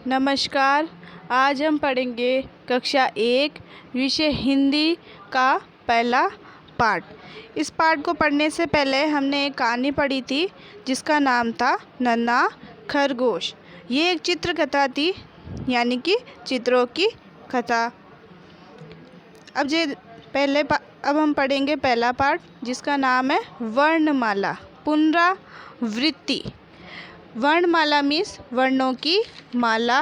नमस्कार। आज हम पढ़ेंगे कक्षा 1 विषय हिंदी का पहला पाठ। इस पाठ को पढ़ने से पहले हमने एक कहानी पढ़ी थी जिसका नाम था नन्हा खरगोश। ये एक चित्र कथा थी, यानी कि चित्रों की कथा। अब हम पढ़ेंगे पहला पाठ जिसका नाम है वर्णमाला पुनरावृत्ति। वर्णमाला मीन्स वर्णों की माला।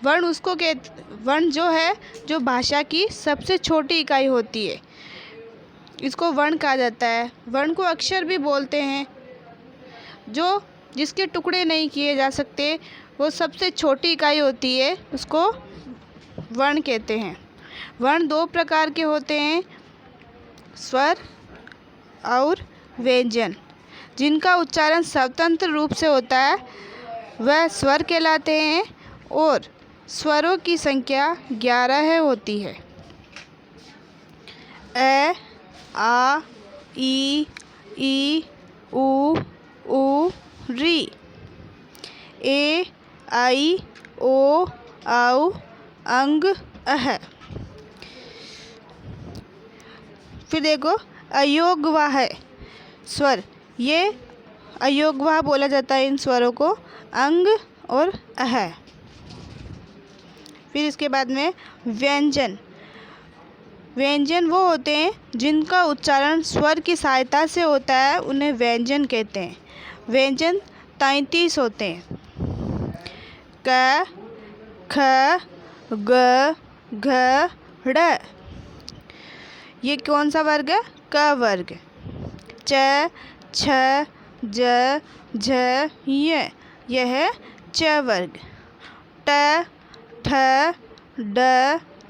वर्ण जो है जो भाषा की सबसे छोटी इकाई होती है, इसको वर्ण कहा जाता है। वर्ण को अक्षर भी बोलते हैं। जिसके टुकड़े नहीं किए जा सकते, वो सबसे छोटी इकाई होती है, उसको वर्ण कहते हैं। वर्ण दो प्रकार के होते हैं, स्वर और व्यंजन। जिनका उच्चारण स्वतंत्र रूप से होता है वह स्वर कहलाते हैं और स्वरों की संख्या 11 होती है। ए, आ, ई, उ, री। ए, आई, ओ, औ, अंग, अह। फिर देखो अयोगवाह स्वर, ये अयोगवाह बोला जाता है इन स्वरों को, अंग और अह। फिर इसके बाद में व्यंजन। व्यंजन वो होते हैं जिनका उच्चारण स्वर की सहायता से होता है, उन्हें व्यंजन कहते हैं। व्यंजन 33 होते हैं। क, ख, ग, घ, ड़। ये कौन सा वर्ग है? क वर्ग। च, छ, ज, झ, य, यह है च वर्ग। ट, ठ, ड,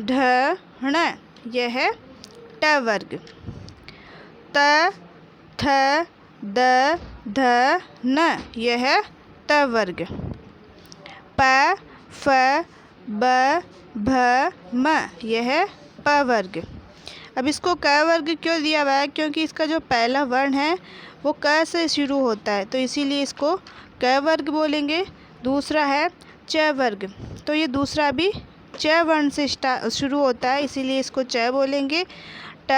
ढ, ण, यह है ट वर्ग। त, थ, द, ध, न, यह है त वर्ग। प, फ, ब, भ, म, यह है प वर्ग। अब इसको क वर्ग क्यों दिया हुआ है? क्योंकि इसका जो पहला वर्ण है वो क से शुरू होता है, तो इसीलिए इसको क वर्ग बोलेंगे। दूसरा है च वर्ग, तो ये दूसरा भी च वर्ण से शुरू होता है, इसीलिए इसको च बोलेंगे। ट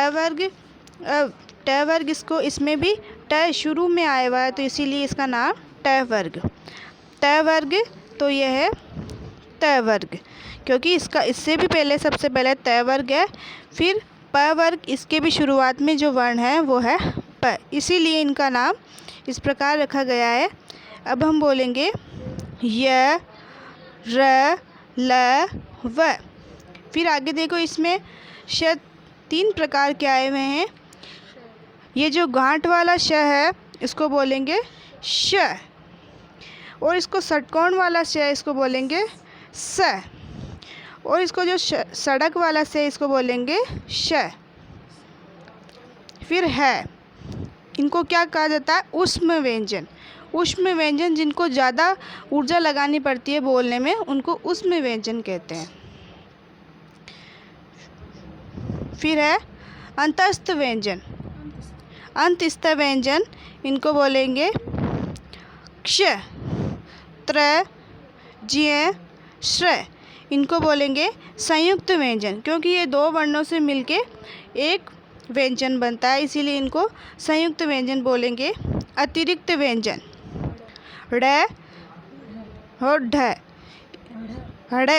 वर्ग इसमें भी ट शुरू में आया हुआ है, तो इसीलिए इसका नाम ट वर्ग। त वर्ग, तो यह है त वर्ग, क्योंकि इससे भी पहले सबसे पहले त वर्ग है, फिर प वर्ग। इसके भी शुरुआत में जो वर्ण है वो है प, इसीलिए इनका नाम इस प्रकार रखा गया है। अब हम बोलेंगे य, र, ल, व। फिर आगे देखो, इसमें श 3 प्रकार के आए हुए हैं। ये जो गांठ वाला श है इसको बोलेंगे श, और इसको षटकोण वाला श इसको बोलेंगे स, और इसको जो सड़क वाला से इसको बोलेंगे श। फिर है, इनको क्या कहा जाता है? ऊष्म व्यंजन। ऊष्म व्यंजन जिनको ज़्यादा ऊर्जा लगानी पड़ती है बोलने में, उनको ऊष्म व्यंजन कहते हैं। फिर है अंतस्थ व्यंजन। अंतस्थ व्यंजन, इनको बोलेंगे क्ष, त्र, ज्य, श्र। इनको बोलेंगे संयुक्त व्यंजन, क्योंकि ये 2 वर्णों से मिलके एक व्यंजन बनता है, इसीलिए इनको संयुक्त व्यंजन बोलेंगे। अतिरिक्त व्यंजन ड़ और ढ, ढ़,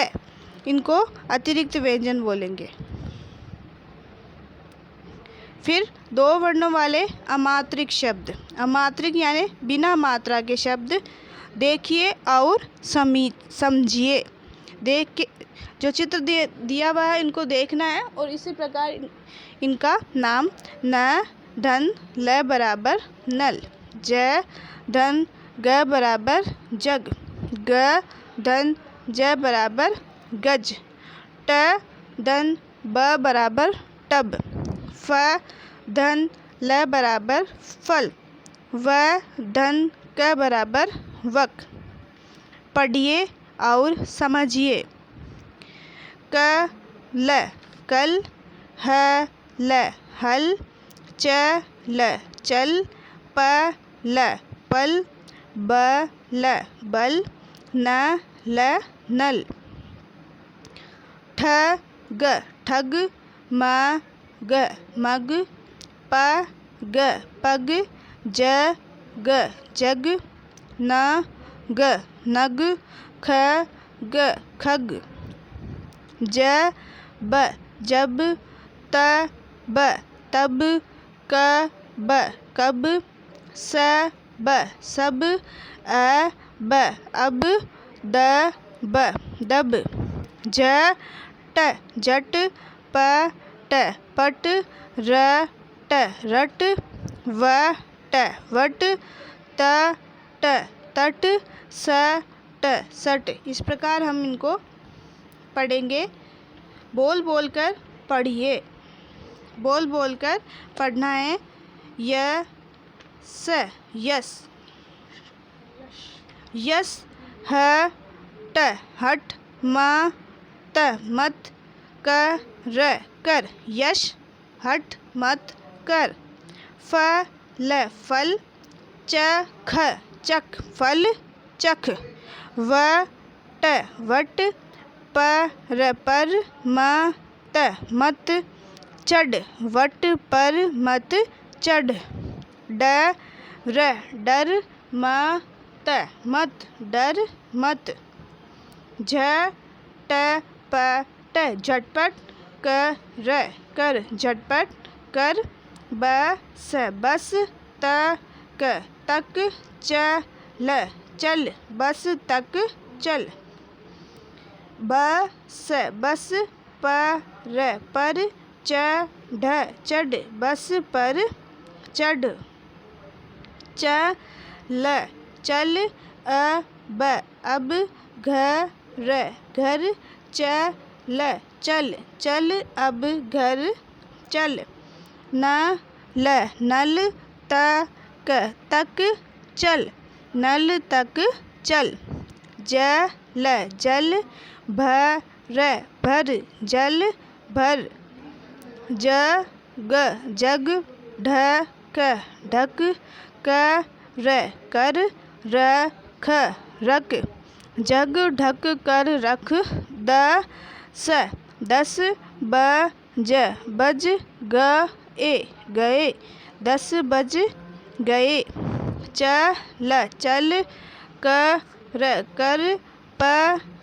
इनको अतिरिक्त व्यंजन बोलेंगे। फिर 2 वर्णों वाले अमात्रिक शब्द। अमात्रिक यानी बिना मात्रा के शब्द। देखिए और समझिए। देख के जो चित्र दिया हुआ है इनको देखना है, और इसी प्रकार इनका नाम न, धन, ल बराबर नल, ज, धन, ग बराबर जग, ग, धन, ज बराबर गज, ट, धन, ब बराबर टब, फ, धन, ल बराबर फल, व, धन, क बराबर वक। पढ़िए और समझिए। क, ल, कल, ह, ल, हल, च, ल, चल, प, ल, पल, ब, ल, बल, न, ल नल। ठ ग ठग। म ग मग। प ग पग। ज ग जग। न ग नग। ख ग खग। ज ब जब। त ब तब। क ब कब। स ब सब। अ ब अब। द ब दब। ज ट जट। प ट पट। र ट रट। व ट वट। त ट तट। स ट सट। इस प्रकार हम इनको पढ़ेंगे। बोल बोल कर पढ़िए। बोल बोल कर पढ़ना है। य स यस। यस। ह ट हट। म त मत। क र कर यश। हट मत कर। फ ल फल। च ख चख फल चख। व ट वट। प र पर। म त मत चढ़ वट पर मत चढ़। ड र डर। म त मत डर मत। झ ट प ट झटपट। क र कर झटपट कर। ब स बस। त क तक। च ल चल बस तक चल। ब स बस। प र पर। च ढ चढ़ बस पर चढ़। च ल चल। अ ब अब। घ र घर। च ल चल चल अब घर चल। न ल नल। त क तक चल नल तक चल। ज ल जल। भ र भर जल भर। ज ग जग। ढ क ढक। क र कर। र ख रख। जग ढक कर रख। द स दस। ब ज बज। ग ए गए दस बज गए। च ल चल। क र कर। प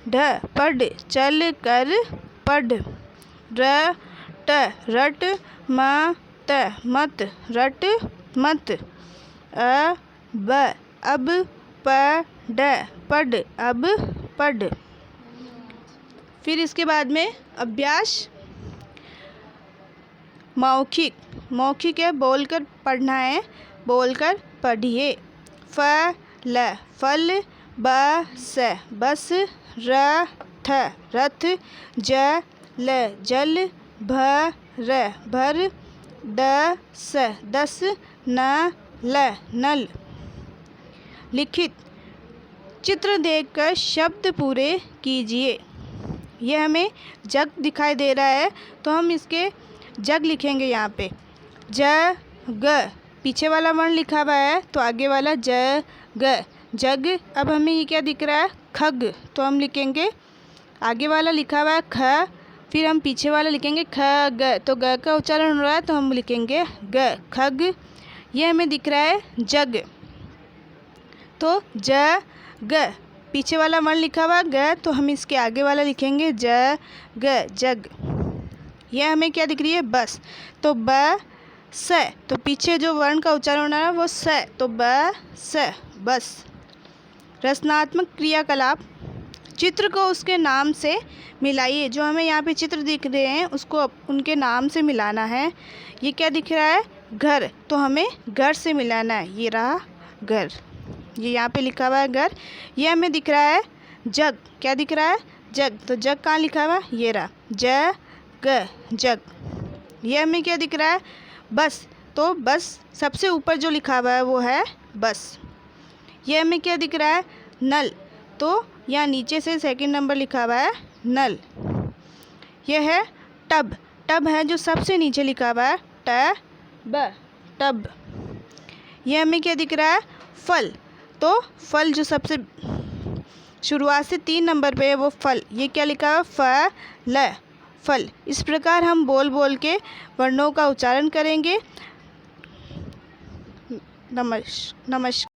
ढ पढ़ चल कर पढ़। र ट रट। म त मत रट मत। अ ब अब। प ढ पढ़ अब पढ़। फिर इसके बाद में अभ्यास। मौखिक। मौखिक है, बोलकर पढ़ना है। बोलकर पढ़िए। फ ल फल। ब स बस। र थ रथ। ज ल जल। भ र भर। द स दस। न ल नल। लिखित। चित्र देखकर शब्द पूरे कीजिए। यह हमें जग दिखाई दे रहा है, तो हम इसके जग लिखेंगे यहाँ पे। ज ग पीछे वाला वर्ण लिखा हुआ है, तो आगे वाला ज ग जग। अब हमें ये क्या दिख रहा है? खग। तो हम लिखेंगे, आगे वाला लिखा हुआ है ख, फिर हम पीछे वाला लिखेंगे ख ग। तो ग का उच्चारण हो रहा है, तो हम लिखेंगे ग खग। ये हमें दिख रहा है जग। तो ज ग पीछे वाला वर्ण लिखा हुआ ग, तो हम इसके आगे वाला लिखेंगे ज ग जग। यह हमें क्या दिख रही है? बस। तो ब स, तो पीछे जो वर्ण का उच्चारण होना है वो स, तो ब स बस। रचनात्मक क्रियाकलाप। चित्र को उसके नाम से मिलाइए। जो हमें यहाँ पे चित्र दिख रहे हैं उसको उनके नाम से मिलाना है। ये क्या दिख रहा है? घर। तो हमें घर से मिलाना है। ये रहा घर, ये यहाँ पे लिखा हुआ है घर। ये हमें दिख रहा है जग। क्या दिख रहा है? जग। तो जग कहाँ लिखा हुआ है? ये रहा ज ग जग। ये हमें क्या दिख रहा है? बस। तो बस सबसे ऊपर जो लिखा हुआ है वो है बस। ये हमें क्या दिख रहा है? नल। तो यहाँ नीचे से सेकंड नंबर लिखा हुआ है नल। यह है टब। टब है जो सबसे नीचे लिखा हुआ है ट ब टब। यह हमें क्या दिख रहा है? फल। तो फल जो सबसे शुरुआत से 3 नंबर पे है वो फल। ये क्या लिखा है? फल, फल। इस प्रकार हम बोल बोल के वर्णों का उच्चारण करेंगे। नमस्कार।